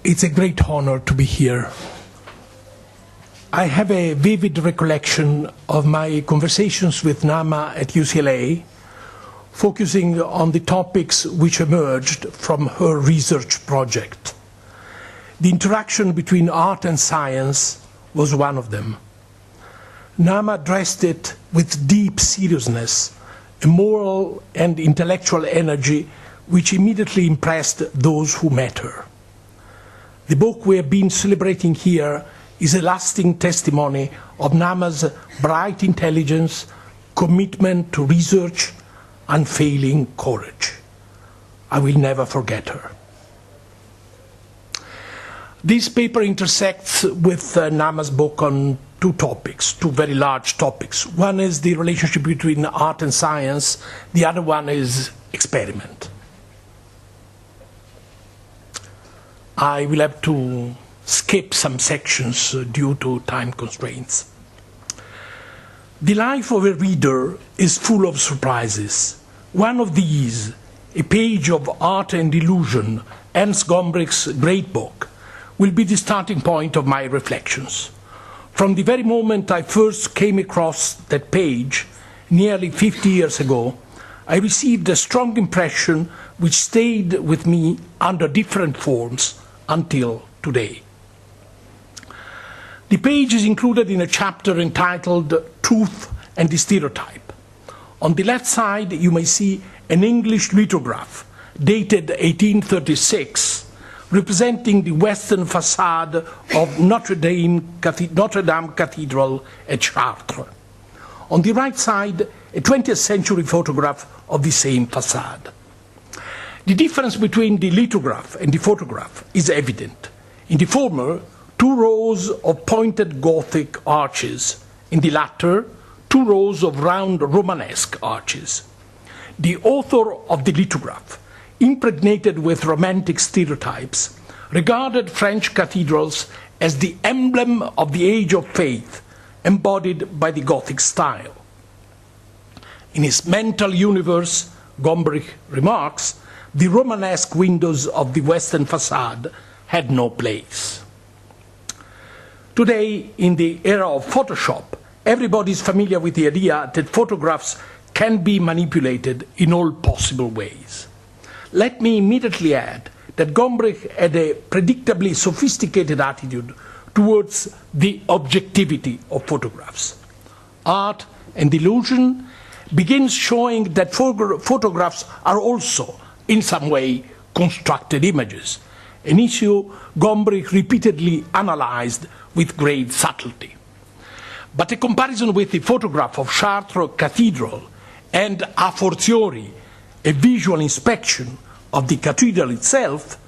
It's a great honor to be here. I have a vivid recollection of my conversations with Naamah at UCLA, focusing on the topics which emerged from her research project. The interaction between art and science was one of them. Naamah addressed it with deep seriousness, a moral and intellectual energy which immediately impressed those who met her. The book we have been celebrating here is a lasting testimony of Naamah's bright intelligence, commitment to research, unfailing courage. I will never forget her. This paper intersects with Naamah's book on two topics, two very large topics. One is the relationship between art and science, the other one is experiment. I will have to skip some sections due to time constraints. The life of a reader is full of surprises. One of these, A Page of Art and Illusion, Ernst Gombrich's great book, will be the starting point of my reflections. From the very moment I first came across that page, nearly 50 years ago, I received a strong impression which stayed with me under different forms until today. The page is included in a chapter entitled Truth and the Stereotype. On the left side, you may see an English lithograph dated 1836, representing the western facade of Notre Dame Cathedral at Chartres. On the right side, a 20th century photograph of the same facade. The difference between the lithograph and the photograph is evident. In the former, 2 rows of pointed Gothic arches. In the latter, 2 rows of round Romanesque arches. The author of the lithograph, impregnated with romantic stereotypes, regarded French cathedrals as the emblem of the age of faith, embodied by the Gothic style. In his mental universe, Gombrich remarks, the Romanesque windows of the western facade had no place. Today, in the era of Photoshop, everybody is familiar with the idea that photographs can be manipulated in all possible ways. Let me immediately add that Gombrich had a predictably sophisticated attitude towards the objectivity of photographs. Art and Illusion begins showing that photographs are also, in some way, constructed images, an issue Gombrich repeatedly analyzed with great subtlety. But a comparison with the photograph of Chartres Cathedral and, a fortiori, a visual inspection of the cathedral itself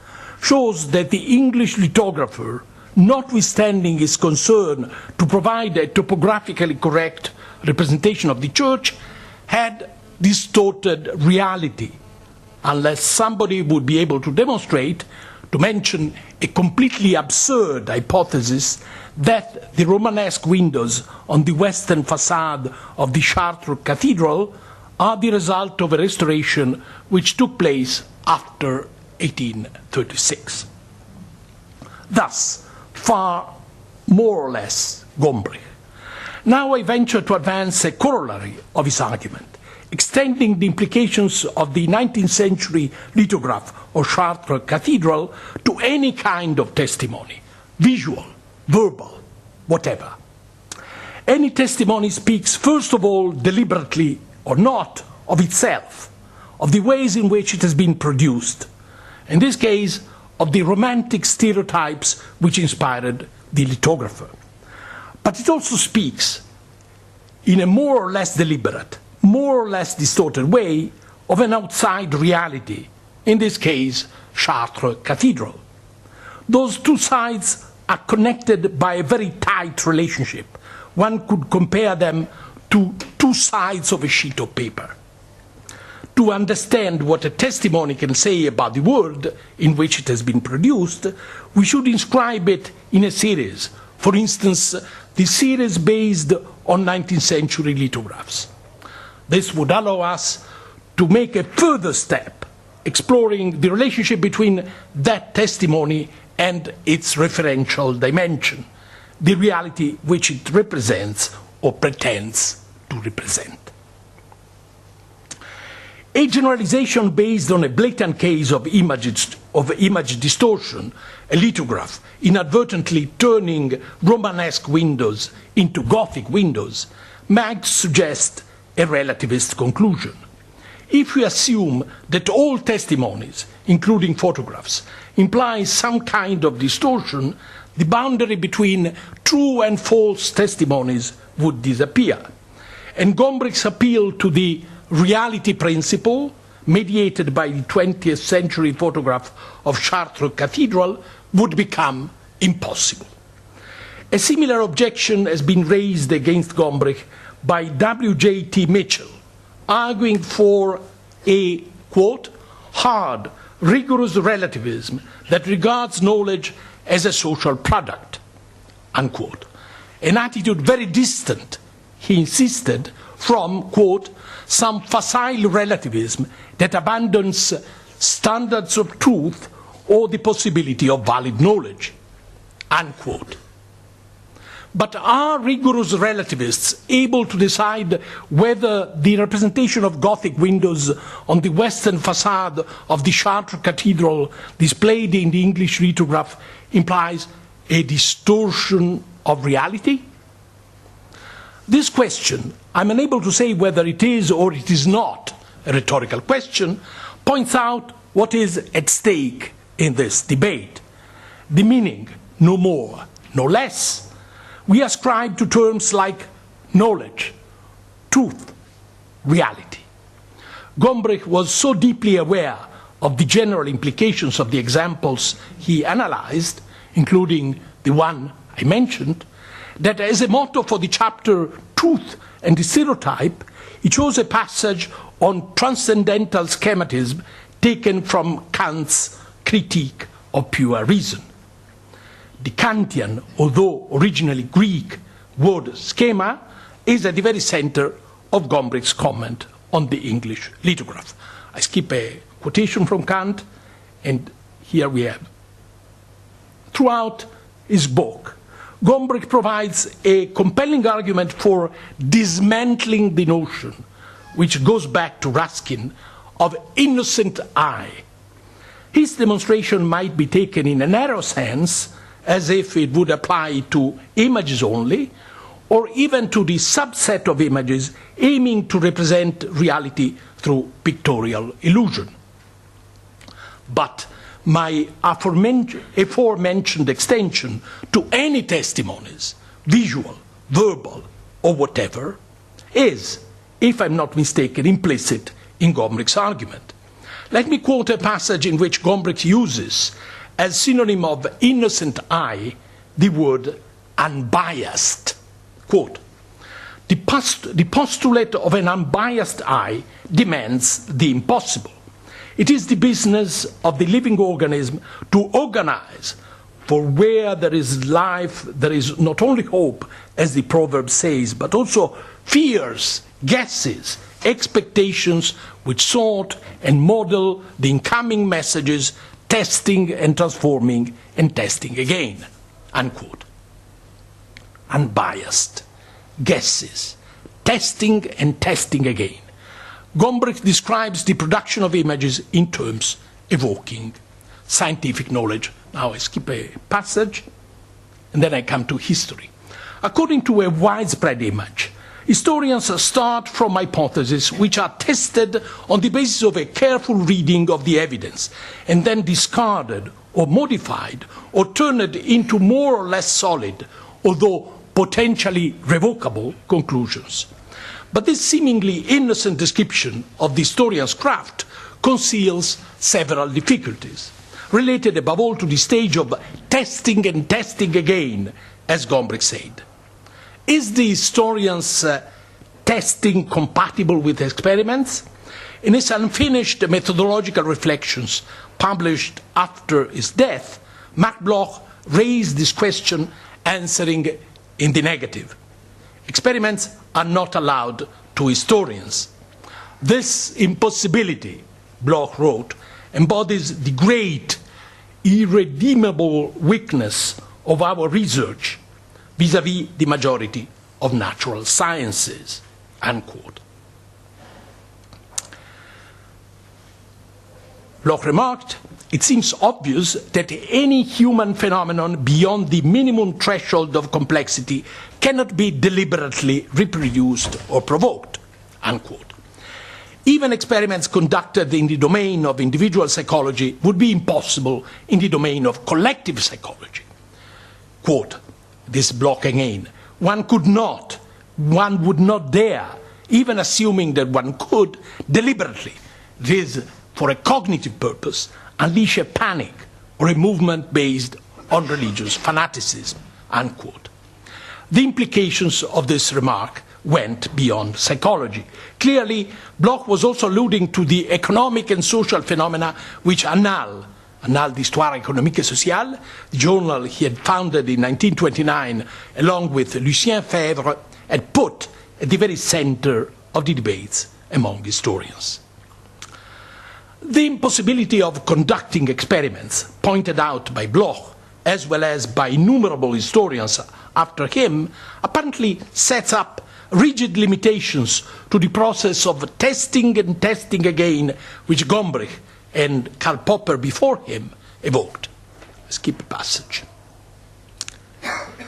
shows that the English lithographer, notwithstanding his concern to provide a topographically correct representation of the church, had distorted reality, unless somebody would be able to demonstrate, to mention a completely absurd hypothesis, that the Romanesque windows on the western facade of the Chartres Cathedral are the result of a restoration which took place after 1836. Thus, far more or less Gombrich. Now I venture to advance a corollary of his argument, extending the implications of the 19th century lithograph of Chartres Cathedral to any kind of testimony, visual, verbal, whatever. Any testimony speaks, first of all, deliberately or not, of itself, of the ways in which it has been produced. In this case, of the romantic stereotypes which inspired the lithographer. But it also speaks, in a more or less deliberate, more or less distorted way, of an outside reality, in this case, Chartres Cathedral. Those two sides are connected by a very tight relationship. One could compare them to two sides of a sheet of paper. To understand what a testimony can say about the world in which it has been produced, we should inscribe it in a series. For instance, the series based on 19th century lithographs. This would allow us to make a further step, exploring the relationship between that testimony and its referential dimension, the reality which it represents or pretends to represent. A generalization based on a blatant case of image distortion, a lithograph inadvertently turning Romanesque windows into Gothic windows, might suggest a relativist conclusion. If we assume that all testimonies, including photographs, imply some kind of distortion, the boundary between true and false testimonies would disappear. And Gombrich's appeal to the reality principle, mediated by the 20th century photograph of Chartres Cathedral, would become impossible. A similar objection has been raised against Gombrich by W.J.T. Mitchell, arguing for a, quote, hard, rigorous relativism that regards knowledge as a social product, unquote. An attitude very distant, he insisted, from, quote, some facile relativism that abandons standards of truth or the possibility of valid knowledge, unquote. But are rigorous relativists able to decide whether the representation of Gothic windows on the western facade of the Chartres Cathedral displayed in the English lithograph implies a distortion of reality? This question, I'm unable to say whether it is or it is not a rhetorical question, points out what is at stake in this debate. The meaning, no more, no less, we ascribe to terms like knowledge, truth, reality. Gombrich was so deeply aware of the general implications of the examples he analyzed, including the one I mentioned, that as a motto for the chapter Truth and the Stereotype, he chose a passage on transcendental schematism taken from Kant's Critique of Pure Reason. The Kantian, although originally Greek, word schema is at the very center of Gombrich's comment on the English lithograph. I skip a quotation from Kant, and here we have. Throughout his book, Gombrich provides a compelling argument for dismantling the notion, which goes back to Ruskin, of innocent eye. His demonstration might be taken in a narrow sense, as if it would apply to images only, or even to the subset of images aiming to represent reality through pictorial illusion. But my aforementioned extension to any testimonies, visual, verbal, or whatever, is, if I'm not mistaken, implicit in Gombrich's argument. Let me quote a passage in which Gombrich uses, as synonym of innocent eye, the word unbiased. Quote, the postulate of an unbiased eye demands the impossible. It is the business of the living organism to organize, for where there is life, there is not only hope, as the proverb says, but also fears, guesses, expectations which sort and model the incoming messages, testing and transforming and testing again, unquote. Unbiased, guesses, testing and testing again. Gombrich describes the production of images in terms evoking scientific knowledge. Now I skip a passage, and then I come to history. According to a widespread image, historians start from hypotheses which are tested on the basis of a careful reading of the evidence, and then discarded or modified or turned into more or less solid, although potentially revocable, conclusions. But this seemingly innocent description of the historian's craft conceals several difficulties, related above all to the stage of testing and testing again, as Gombrich said. Is the historian's testing compatible with experiments? In his unfinished methodological reflections published after his death, Marc Bloch raised this question, answering in the negative. Experiments are not allowed to historians. This impossibility, Bloch wrote, embodies the great irredeemable weakness of our research vis-à-vis the majority of natural sciences, unquote. Bloch remarked, it seems obvious that any human phenomenon beyond the minimum threshold of complexity cannot be deliberately reproduced or provoked, unquote. Even experiments conducted in the domain of individual psychology would be impossible in the domain of collective psychology. Quote, this Bloch again, one would not dare, even assuming that one could, deliberately, this for a cognitive purpose, unleash a panic or a movement based on religious fanaticism, unquote. The implications of this remark went beyond psychology. Clearly, Bloch was also alluding to the economic and social phenomena which Annales d'Histoire économique et sociale, the journal he had founded in 1929 along with Lucien Febvre, had put at the very center of the debates among historians. The impossibility of conducting experiments, pointed out by Bloch, as well as by innumerable historians after him, apparently sets up rigid limitations to the process of testing and testing again, which Gombrich and Karl Popper before him evoked. Skip a passage.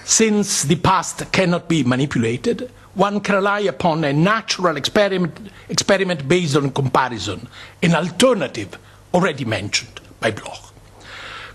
Since the past cannot be manipulated, one can rely upon a natural experiment based on comparison, an alternative already mentioned by Bloch.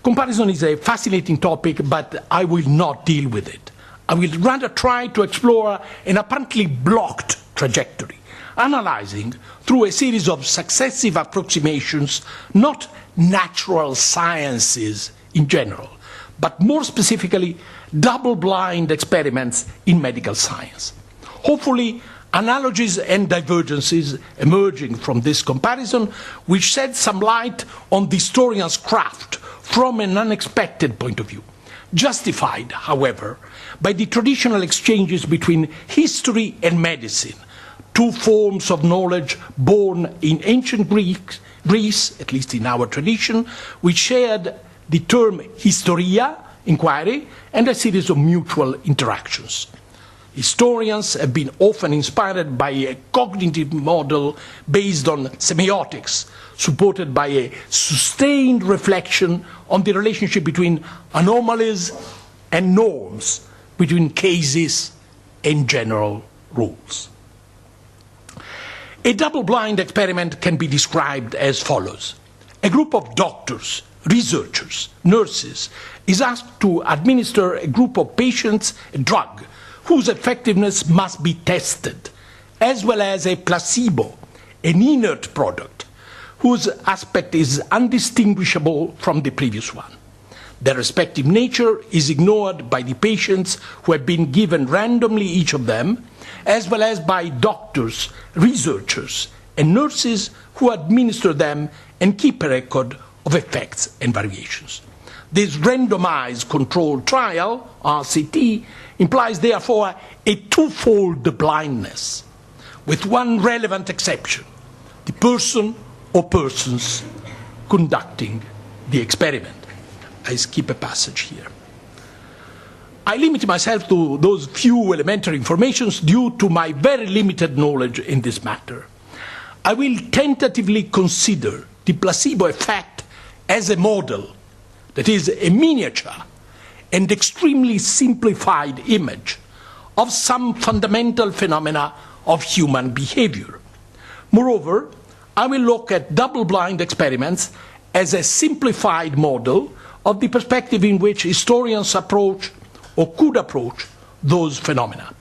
Comparison is a fascinating topic, but I will not deal with it. I will rather try to explore an apparently blocked trajectory, analyzing through a series of successive approximations not natural sciences in general, but more specifically double-blind experiments in medical science. Hopefully, analogies and divergences emerging from this comparison will shed some light on the historian's craft from an unexpected point of view, justified, however, by the traditional exchanges between history and medicine, two forms of knowledge born in ancient Greece, at least in our tradition, which shared the term historia, inquiry, and a series of mutual interactions. Historians have been often inspired by a cognitive model based on semiotics, supported by a sustained reflection on the relationship between anomalies and norms, between cases and general rules. A double-blind experiment can be described as follows. A group of doctors, researchers, nurses is asked to administer a group of patients a drug whose effectiveness must be tested, as well as a placebo, an inert product, whose aspect is undistinguishable from the previous one. Their respective nature is ignored by the patients who have been given randomly, each of them, as well as by doctors, researchers, and nurses who administer them and keep a record of effects and variations. This randomized controlled trial, RCT, implies therefore a twofold blindness, with one relevant exception: the person or persons conducting the experiment. I skip a passage here. I limit myself to those few elementary informations due to my very limited knowledge in this matter. I will tentatively consider the placebo effect as a model, that is, a miniature and extremely simplified image of some fundamental phenomena of human behavior. Moreover, I will look at double-blind experiments as a simplified model of the perspective in which historians approach or could approach those phenomena.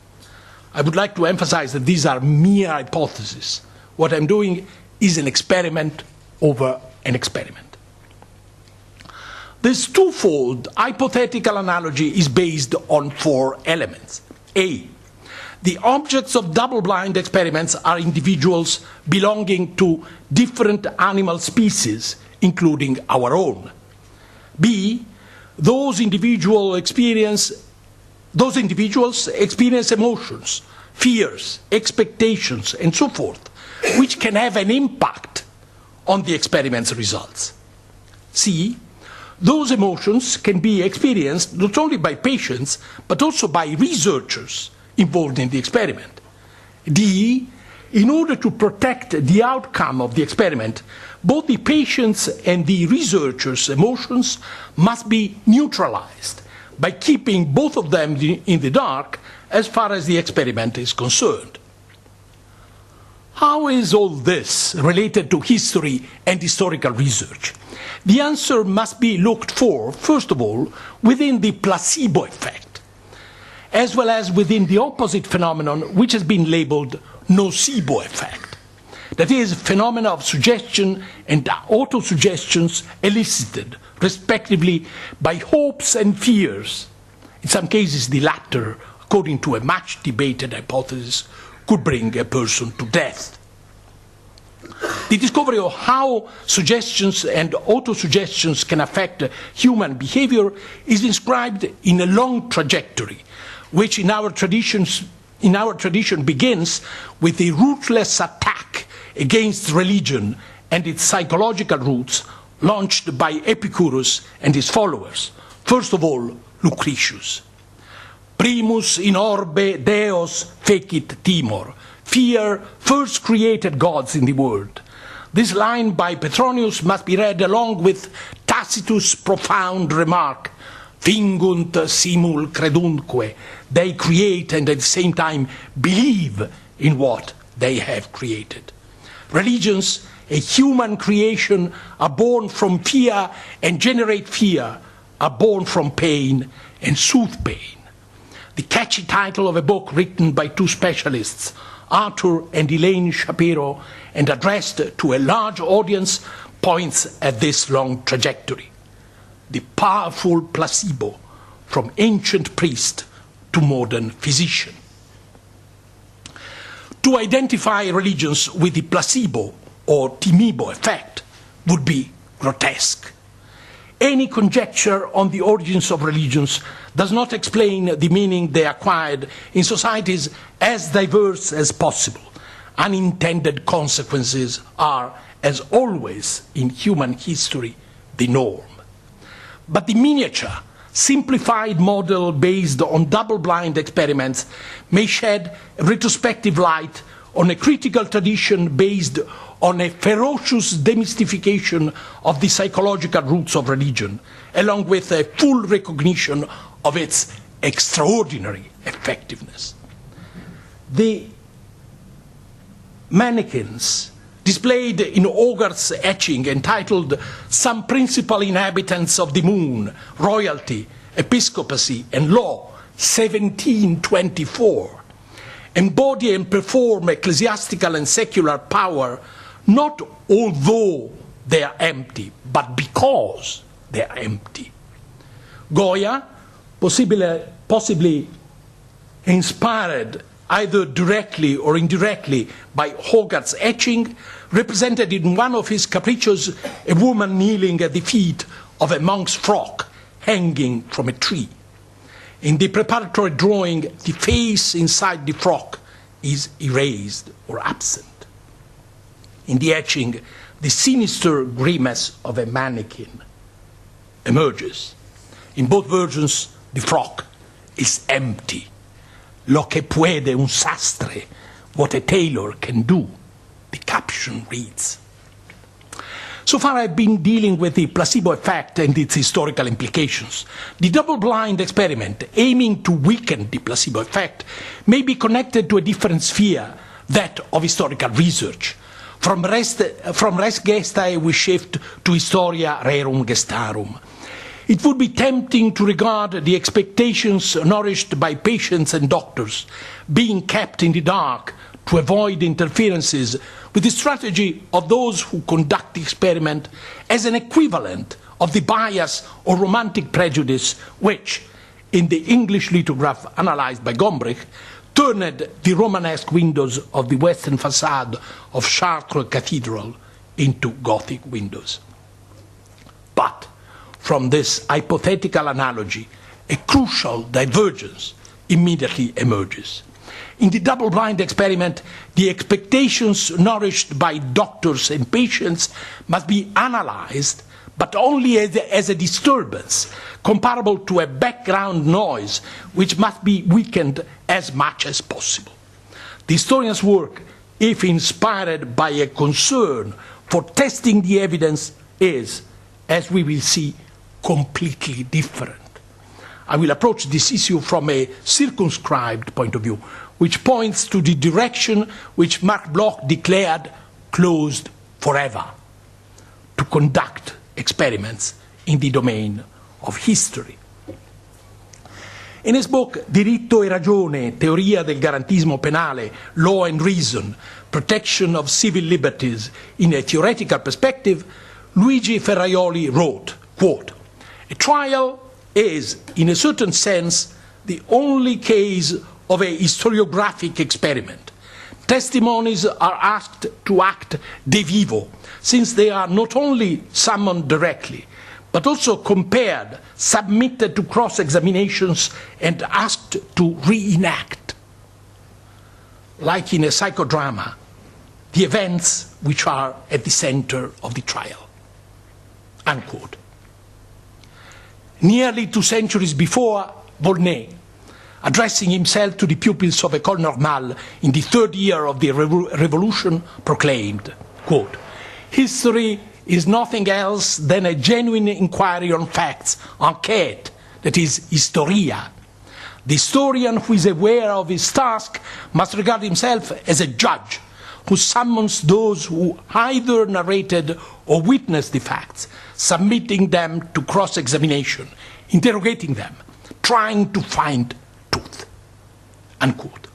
I would like to emphasize that these are mere hypotheses. What I'm doing is an experiment over an experiment. This twofold hypothetical analogy is based on four elements. A, the objects of double-blind experiments are individuals belonging to different animal species, including our own. B, those individuals experience emotions, fears, expectations, and so forth, which can have an impact on the experiment's results. C, Those emotions can be experienced not only by patients, but also by researchers involved in the experiment. In order to protect the outcome of the experiment, both the patients' and the researchers' emotions must be neutralized by keeping both of them in the dark as far as the experiment is concerned. How is all this related to history and historical research? The answer must be looked for, first of all, within the placebo effect, as well as within the opposite phenomenon which has been labeled nocebo effect. That is, phenomena of suggestion and autosuggestions elicited, respectively, by hopes and fears. In some cases, the latter, according to a much debated hypothesis, could bring a person to death. The discovery of how suggestions and autosuggestions can affect human behavior is inscribed in a long trajectory, which in our tradition begins with the ruthless attack against religion and its psychological roots launched by Epicurus and his followers. First of all, Lucretius. Primus in orbe Deos fecit timor. Fear first created gods in the world. This line by Petronius must be read along with Tacitus' profound remark, Fingunt simul credunque. They create and at the same time believe in what they have created. Religions, a human creation, are born from fear and generate fear, are born from pain and soothe pain. The catchy title of a book written by two specialists, Arthur and Elaine Shapiro, and addressed to a large audience, points at this long trajectory. The powerful placebo, from ancient priest to modern physician. To identify religions with the placebo or timebo effect would be grotesque. Any conjecture on the origins of religions does not explain the meaning they acquired in societies as diverse as possible. Unintended consequences are, as always in human history, the norm. But the miniature, simplified model based on double-blind experiments may shed a retrospective light on a critical tradition based on a ferocious demystification of the psychological roots of religion, along with a full recognition of its extraordinary effectiveness. The mannequins displayed in Hogarth's etching entitled Some Principal Inhabitants of the Moon, Royalty, Episcopacy and Law, 1724, embody and perform ecclesiastical and secular power not although they are empty, but because they are empty. Goya, possibly inspired either directly or indirectly by Hogarth's etching, represented in one of his capriccios a woman kneeling at the feet of a monk's frock hanging from a tree. In the preparatory drawing, the face inside the frock is erased or absent. In the etching, the sinister grimace of a mannequin emerges. In both versions, the frock is empty. Lo que puede un sastre, what a tailor can do, the caption reads. So far I've been dealing with the placebo effect and its historical implications. The double-blind experiment aiming to weaken the placebo effect may be connected to a different sphere, that of historical research. From res gestae we shift to historia rerum gestarum. It would be tempting to regard the expectations nourished by patients and doctors being kept in the dark to avoid interferences with the strategy of those who conduct the experiment as an equivalent of the bias or romantic prejudice which, in the English lithograph analyzed by Gombrich, turned the Romanesque windows of the western facade of Chartres Cathedral into Gothic windows. But from this hypothetical analogy, a crucial divergence immediately emerges. In the double-blind experiment, the expectations nourished by doctors and patients must be analyzed but only as a disturbance, comparable to a background noise which must be weakened as much as possible. The historian's work, if inspired by a concern for testing the evidence, is, as we will see, completely different. I will approach this issue from a circumscribed point of view, which points to the direction which Marc Bloch declared closed forever: to conduct experiments in the domain of history. In his book Diritto e ragione, Teoria del garantismo penale, Law and Reason, Protection of Civil Liberties in a Theoretical Perspective, Luigi Ferraioli wrote, quote, "A trial is, in a certain sense, the only case of a historiographic experiment. Testimonies are asked to act de vivo, since they are not only summoned directly, but also compared, submitted to cross-examinations, and asked to reenact, like in a psychodrama, the events which are at the center of the trial." Unquote. Nearly 2 centuries before, Volney, addressing himself to the pupils of École Normale in the 3rd year of the Revolution, proclaimed, quote, "History is nothing else than a genuine inquiry on facts, enquête, that is, historia. The historian who is aware of his task must regard himself as a judge who summons those who either narrated or witnessed the facts, submitting them to cross-examination, interrogating them, trying to find truth." Unquote.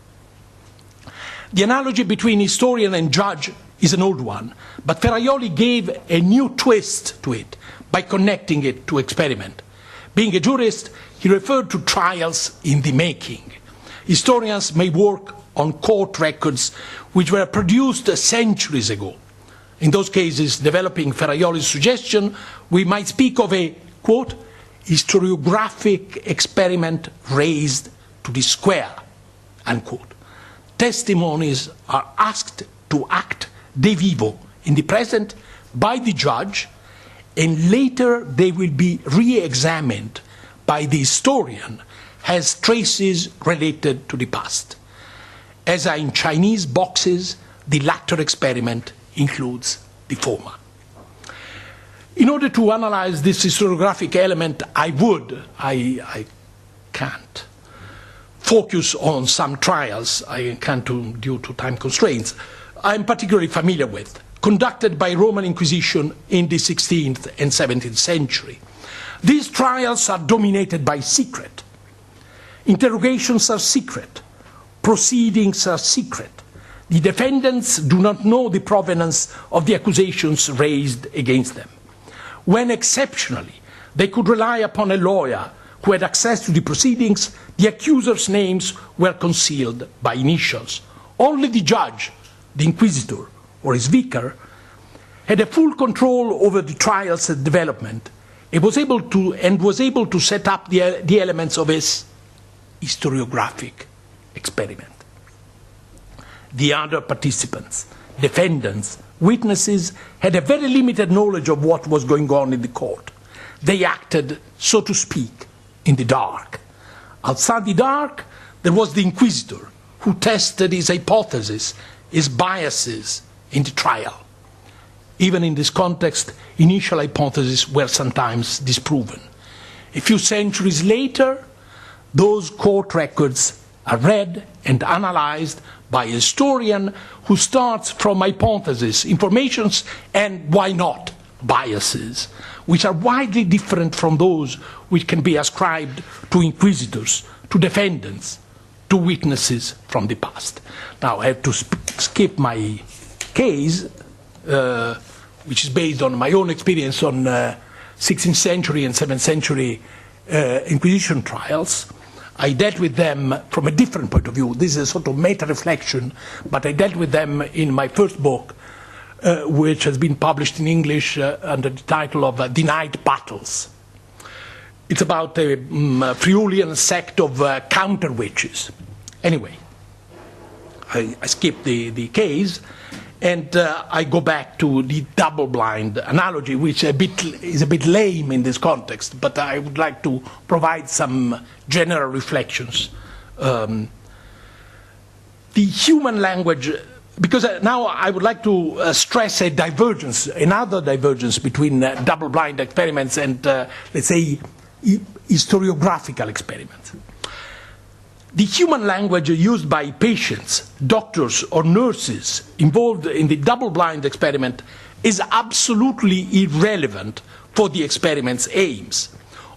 The analogy between historian and judge is an old one, but Ferraioli gave a new twist to it by connecting it to experiment. Being a jurist, he referred to trials in the making. Historians may work on court records which were produced centuries ago. In those cases, developing Ferraioli's suggestion, we might speak of a, quote, "historiographic experiment raised to the square," unquote. Testimonies are asked to act de vivo in the present by the judge, and later they will be re-examined by the historian as traces related to the past. As are in Chinese boxes, the latter experiment includes the former. In order to analyze this historiographic element, I can't focus on some trials, I can't due to time constraints, I'm particularly familiar with, conducted by Roman Inquisition in the 16th and 17th century. These trials are dominated by secret. Interrogations are secret. Proceedings are secret. The defendants do not know the provenance of the accusations raised against them. When exceptionally they could rely upon a lawyer who had access to the proceedings, the accusers' names were concealed by initials. Only the judge, the inquisitor, or his vicar, had a full control over the trial's development and was able to set up the elements of his historiographic experiment. The other participants, defendants, witnesses, had a very limited knowledge of what was going on in the court. They acted, so to speak, in the dark. Outside the dark, there was the inquisitor, who tested his hypotheses, his biases in the trial. Even in this context, initial hypotheses were sometimes disproven. A few centuries later, those court records are read and analyzed by a historian who starts from hypotheses, informations, and, why not, biases, which are widely different from those which can be ascribed to inquisitors, to defendants, to witnesses from the past. Now, I have to skip my case, which is based on my own experience on 16th century and 7th century Inquisition trials. I dealt with them from a different point of view. This is a sort of meta-reflection, but I dealt with them in my first book, which has been published in English under the title of The Night Battles. It's about a Friulian sect of counter-witches. Anyway, I skipped the case, And I go back to the double-blind analogy, which is a bit lame in this context, but I would like to provide some general reflections. The human language, because now I would like to stress another divergence between double-blind experiments and, let's say, historiographical experiments. The human language used by patients, doctors, or nurses involved in the double-blind experiment is absolutely irrelevant for the experiment's aims.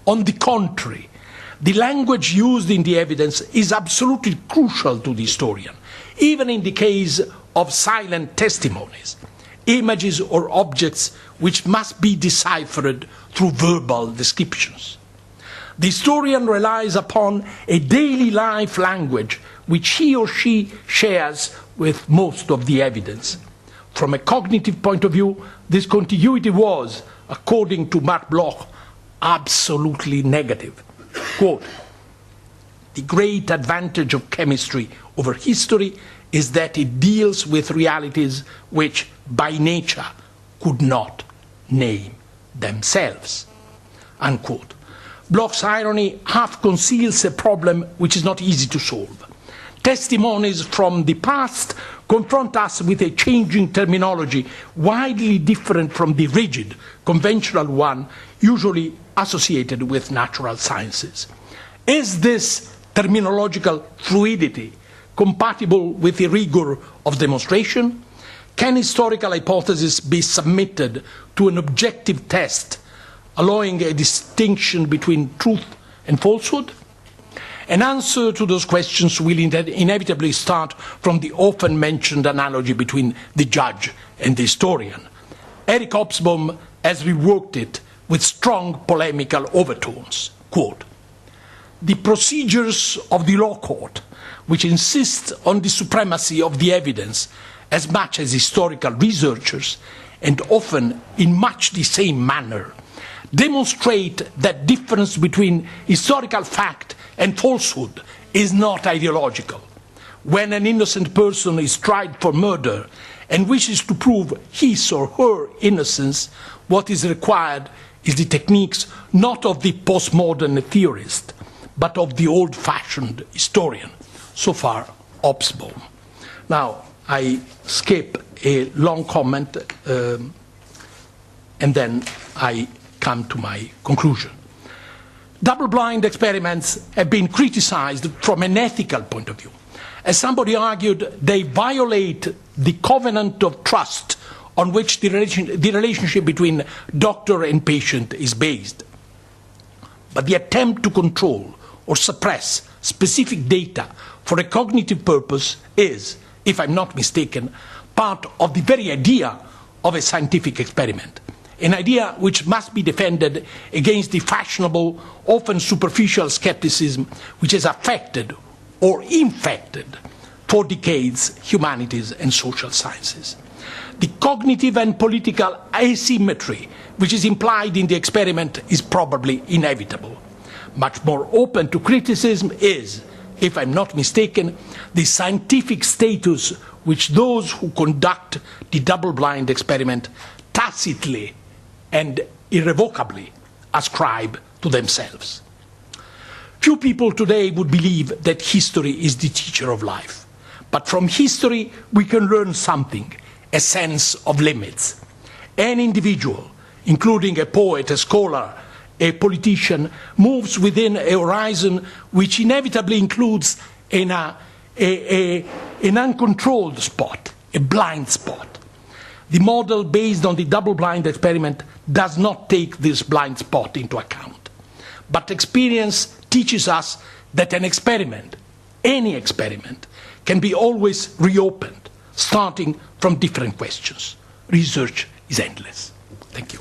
On the contrary, the language used in the evidence is absolutely crucial to the historian, even in the case of silent testimonies, images or objects which must be deciphered through verbal descriptions. The historian relies upon a daily life language which he or she shares with most of the evidence. From a cognitive point of view, this continuity was, according to Mark Bloch, absolutely negative. Quote, "The great advantage of chemistry over history is that it deals with realities which, by nature, could not name themselves." Unquote. Bloch's irony half conceals a problem which is not easy to solve. Testimonies from the past confront us with a changing terminology widely different from the rigid, conventional one usually associated with natural sciences. Is this terminological fluidity compatible with the rigor of demonstration? Can historical hypotheses be submitted to an objective test, allowing a distinction between truth and falsehood? An answer to those questions will inevitably start from the often mentioned analogy between the judge and the historian. Eric Hobsbawm has reworked it with strong polemical overtones. Quote, "The procedures of the law court, which insist on the supremacy of the evidence as much as historical researchers, and often in much the same manner, demonstrate that difference between historical fact and falsehood is not ideological. When an innocent person is tried for murder and wishes to prove his or her innocence, what is required is the techniques not of the postmodern theorist, but of the old-fashioned historian." So far, Hobsbawm. Now, I skip a long comment, and then I come to my conclusion. Double-blind experiments have been criticized from an ethical point of view. As somebody argued, they violate the covenant of trust on which the relationship between doctor and patient is based. But the attempt to control or suppress specific data for a cognitive purpose is, if I'm not mistaken, part of the very idea of a scientific experiment. An idea which must be defended against the fashionable, often superficial skepticism which has affected or infected for decades humanities and social sciences. The cognitive and political asymmetry which is implied in the experiment is probably inevitable. Much more open to criticism is, if I'm not mistaken, the scientific status which those who conduct the double-blind experiment tacitly and irrevocably ascribe to themselves. Few people today would believe that history is the teacher of life. But from history we can learn something, a sense of limits. An individual, including a poet, a scholar, a politician, moves within a horizon which inevitably includes an uncontrolled spot, a blind spot. The model based on the double-blind experiment does not take this blind spot into account. But experience teaches us that an experiment, any experiment, can be always reopened, starting from different questions. Research is endless. Thank you.